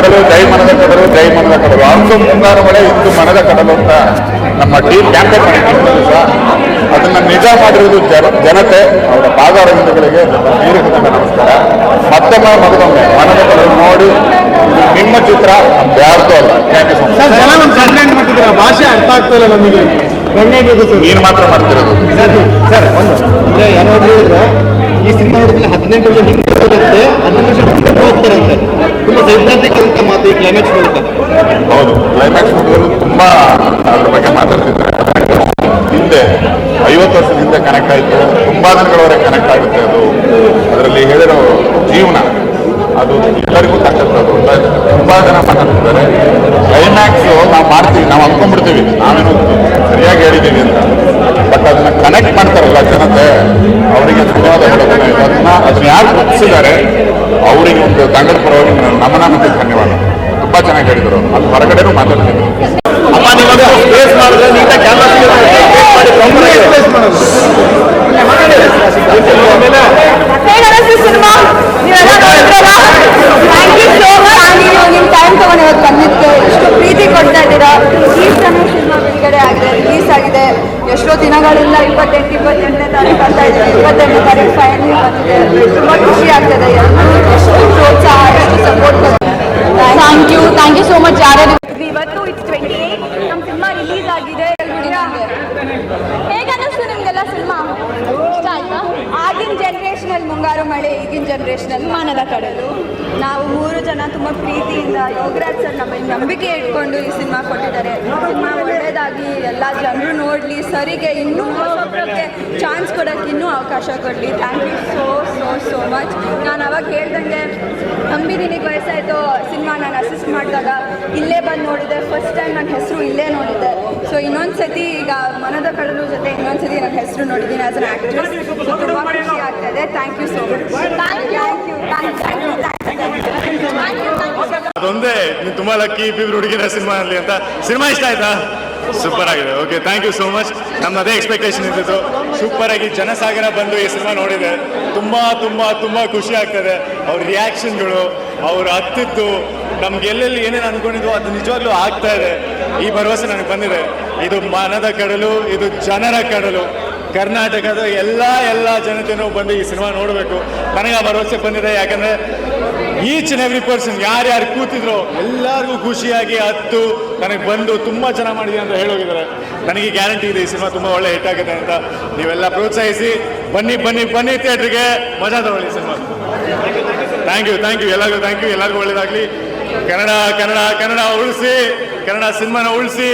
ಕಡಲು, ಜೈ ಮನದ ಕಡಲು, ಜೈ ಮನದ ಕಡಲು. ಅಂದು ಮುಂಗಾರು ಮಳೆ, ಇಂದು ಮನದ ಕಡಲು ಅಂತ ನಮ್ಮ ಟೀಮ್ ಕ್ಯಾಂಪೇನ್ ಮಾಡಿದ್ದೀವಿ ಸಹ. ಅದನ್ನು ನಿಜ ಮಾಡಿರುವುದು ಜನತೆ. ಅವರ ಪಾದಾರವಿಂದಗಳಿಗೆ ನೀರಿನ ನಮಸ್ಕಾರ. ಮತ್ತೊಮ್ಮೆ ಮಗದೊಮ್ಮೆ ಮನದ ಕಡಲು ನೋಡಿ, ನಿಮ್ಮ ಚಿತ್ರ ಯಾರ್ದು ಅಲ್ಲ. Thank you so much. ಭಾಷೆ ಅರ್ಥ ಆಗ್ತಾ ಇಲ್ಲ ನಮಗೆ. ನೀನು ಮಾತ್ರ ಮಾಡ್ತಿರೋದು ಸರ್. ಒಂದು ಅಂದರೆ ಯಾರಾದ್ರೂ ಹೇಳಿದ್ರೆ ಈ ಸಿನಿಮಾ ನೋಡಿದ್ರೆ 18 ವರ್ಷ ಹಿಂದೆ ಹೋಗುತ್ತೆ, 18 ವರ್ಷ ಮುಂದೆ ಹೋಗ್ತಾರಂತೆ. ತುಂಬ ಸೈದ್ಧಾಂತಿಕ ಅಂತ ಮಾತು ಈ ಕ್ಲೈಮ್ಯಾಕ್ಸ್ ಮೂಲಕ. ಹೌದು, ಕ್ಲೈಮ್ಯಾಕ್ಸ್ ನೋಡಿದ್ರು ತುಂಬ ಅದ್ರ ಬಗ್ಗೆ ಮಾತಾಡ್ತಿದ್ದಾರೆ. ಹಿಂದೆ 50 ವರ್ಷದ ಹಿಂದೆ ಕನೆಕ್ಟ್ ಆಯಿತು, ತುಂಬ ದಿನಗಳವರೆಗೆ ಕನೆಕ್ಟ್ ಆಗುತ್ತೆ. ಅದು ಅದರಲ್ಲಿ ಹೇಳಿರೋ ಜೀವನ ಅದು ಎಲ್ಲರಿಗೂ ತಕ್ಕಂಥದ್ದು. ತುಂಬ ಜನ ಮಾತಾಡ್ತಿದ್ದಾರೆ. ಕ್ಲೈಮ್ಯಾಕ್ಸು ನಾವು ಮಾಡ್ತೀವಿ, ನಾವು ಅಂದ್ಕೊಂಡ್ಬಿಡ್ತೀವಿ ನಾವೇನು ಸರಿಯಾಗಿ ಹೇಳಿದ್ದೀವಿ ಅಂತ. ಬಟ್ ಅದನ್ನ ಕನೆಕ್ಟ್ ಮಾಡ್ತಾರಲ್ಲ ಜನತೆ, ಅವರಿಗೆ ಧನ್ಯವಾದ ಹೇಳೋದನ್ನ. ಅದನ್ನ ಯಾರು ಗುರುತಿಸಿದ್ದಾರೆ ಅವರಿಗೆ ಒಂದು ತಂಡದ ಪರವಾಗಿ ನಮನ ಮತ್ತು ಧನ್ಯವಾದ. ತುಂಬ ಚೆನ್ನಾಗಿ ಹೇಳಿದರು. ಅಲ್ಲಿ ಹೊರಗಡೆನೂ ಮಾತಾಡ್ತಿದ್ರು. ಅಮ್ಮ ನಿಮಗೆ ಫೇಸ್ ಮಾಡಿದ್ರೆ ನೀಟಾಗಿ ಕ್ಯಾಮ್ರಾ ಪ್ರೀತಿ ಕೊಡ್ತಾ ಇದ್ದೀರಾ. ಈ ಸಮಯ ಸಿನಿಮಾ ಬಿಡುಗಡೆ ಆಗಿದೆ, ರಿಲೀಸ್ ಆಗಿದೆ. ಎಷ್ಟೋ ದಿನಗಳಿಂದ 28ನೇ ತಾರೀಕು ಅಂತ ಇದ್ದೀವಿ. 28ನೇ ತಾರೀಕು ಫೈನಲಿ ಬಂದಿದೆ. ತುಂಬ ಖುಷಿ ಆಗ್ತದೆ. ಎಷ್ಟು ಪ್ರೋತ್ಸಾಹ, ಎಷ್ಟು support. Thank you so much. ಯಾರು ಇವತ್ತು ಇಟ್ಸ್ 28 ನಮ್ಮ ಸಿನಿಮಾ ರಿಲೀಸ್ ಆಗಿದೆ. ಹೇಗನ್ನಿಸ್ತು ನಿಮಗೆಲ್ಲ ಸಿನಿಮಾ? ಇಷ್ಟ ಆಯ್ತಾ? ಆಗಿನ ಜನ್ರೇಷನಲ್ಲಿ ಮುಂಗಾರು ಮಳೆ, ಈಗಿನ ಜನ್ರೇಷನಲ್ಲಿ ಮನದ ಕಡಲು. ನಾವು 3 ಜನ ತುಂಬ ಪ್ರೀತಿಯಿಂದ ಯೋಗರಾಜ್ ಸರ್ ನಮ್ಮ ನಂಬಿಕೆ ಇಟ್ಕೊಂಡು ಈ ಸಿನಿಮಾ ಕೊಟ್ಟಿದ್ದಾರೆ. ಸಿನಿಮಾ ಒಳ್ಳೆಯದಾಗಿ ಎಲ್ಲ ಜನರು ನೋಡಲಿ, ಸರಿಗೆ ಇನ್ನೂ ಹೊಸೊಬ್ಬರಿಗೆ ಚಾನ್ಸ್ ಕೊಡೋಕ್ಕೆ ಇನ್ನೂ ಅವಕಾಶ ಕೊಡಲಿ. Thank you so much. ನಾನು ಅವಾಗ ಹೇಳ್ದಂಗೆ ನಂಬಿದೀನಿಗೆ ವಯಸ್ಸಾಯಿತು ಸಿನಿಮಾ ನಾನು ಅಸಿಸ್ಟ್ ಮಾಡಿದಾಗ ಇಲ್ಲೇ ಬಂದು ನೋಡಿದೆ. ಫಸ್ಟ್ ಟೈಮ್ ನನ್ನ ಹೆಸರು ಇಲ್ಲೇ ನೋಡಿದ್ದೆ. ಸೊ ಇನ್ನೊಂದು ಸತಿ ಈಗ ಮನದ ಕಡಲು ಜೊತೆ ಇನ್ನೊಂದು ಸತಿ ನನ್ನ ಹೆಸರು ನೋಡಿದ್ದೀನಿ ಆಸ್ ಅನ್ ಆ್ಯಕ್ಟ್ರೆಸ್. ಸೊ ತುಂಬ ಖುಷಿ ಆಗ್ತಾಯಿದೆ. Thank you so much. ಅದೊಂದೇ ನೀವು ತುಂಬ ಲಕ್ಕಿ ಇಬ್ಬಿಬ್ರು ಹುಡುಗಿರ ಸಿನಿಮಾ ಅಲ್ಲಿ ಅಂತ. ಸಿನಿಮಾ ಇಷ್ಟ ಆಯ್ತಾ? ಸೂಪರ್ ಆಗಿದೆ. Okay, thank you so much. ನಮ್ಮ ಅದೇ ಎಕ್ಸ್ಪೆಕ್ಟೇಷನ್ ಇದ್ದಿತ್ತು. ಸೂಪರ್ ಆಗಿ ಜನಸಾಗರ ಬಂದು ಈ ಸಿನಿಮಾ ನೋಡಿದೆ. ತುಂಬ ತುಂಬ ತುಂಬ ಖುಷಿ ಆಗ್ತದೆ. ಅವ್ರ ರಿಯಾಕ್ಷನ್ಗಳು, ಅವ್ರು ಹತ್ತಿದ್ದು, ನಮ್ಗೆ ಎಲ್ಲೆಲ್ಲಿ ಏನೇನು ಅಂದ್ಕೊಂಡಿದ್ವು ಅದು ನಿಜವಾಗ್ಲೂ ಆಗ್ತಾ ಇದೆ. ಈ ಭರವಸೆ ನನಗೆ ಬಂದಿದೆ. ಇದು ಮನದ ಕಡಲು, ಇದು ಜನರ ಕಡಲು. ಕರ್ನಾಟಕದ ಎಲ್ಲ ಜನತೆಯೂ ಬಂದು ಈ ಸಿನಿಮಾ ನೋಡಬೇಕು. ನನಗೆ ಆ ಭರವಸೆ ಬಂದಿದೆ. ಯಾಕಂದರೆ ಈಚ್ ಆ್ಯಂಡ್ ಎವ್ರಿ ಪರ್ಸನ್ ಯಾರ್ಯಾರು ಕೂತಿದ್ರು ಎಲ್ಲರಿಗೂ ಖುಷಿಯಾಗಿ ಹತ್ತು ನನಗೆ ಬಂದು ತುಂಬ ಚೆನ್ನಾಗಿ ಮಾಡಿದೆ ಅಂತ ಹೇಳೋಗಿದ್ದಾರೆ. ನನಗೆ ಗ್ಯಾರಂಟಿ ಇದೆ ಈ ಸಿನಿಮಾ ತುಂಬ ಒಳ್ಳೆ ಹಿಟ್ ಆಗುತ್ತೆ ಅಂತ. ನೀವೆಲ್ಲ ಪ್ರೋತ್ಸಾಹಿಸಿ ಬನ್ನಿ ಥಿಯೇಟ್ರಿಗೆ ಮಜಾ ತಗೊಳ್ಳಿ ಸಿನಿಮಾ. ಥ್ಯಾಂಕ್ ಯು ಎಲ್ಲರಿಗೂ ಒಳ್ಳೇದಾಗಲಿ. ಕನ್ನಡ ಉಳಿಸಿ, ಕನ್ನಡ ಸಿನಿಮಾನ ಉಳಿಸಿ,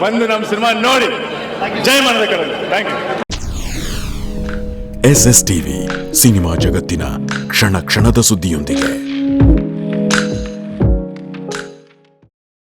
ಬಂದು ನಮ್ಮ ಸಿನಿಮಾ ನೋಡಿ. ಜೈ ಮನದ ಕಡಲು. Thank you. SS TV cinema ಜಗತ್ತಿನ ಕ್ಷಣ ಕ್ಷಣದ ಸುದ್ದಿಯೊಂದಿಗೆ.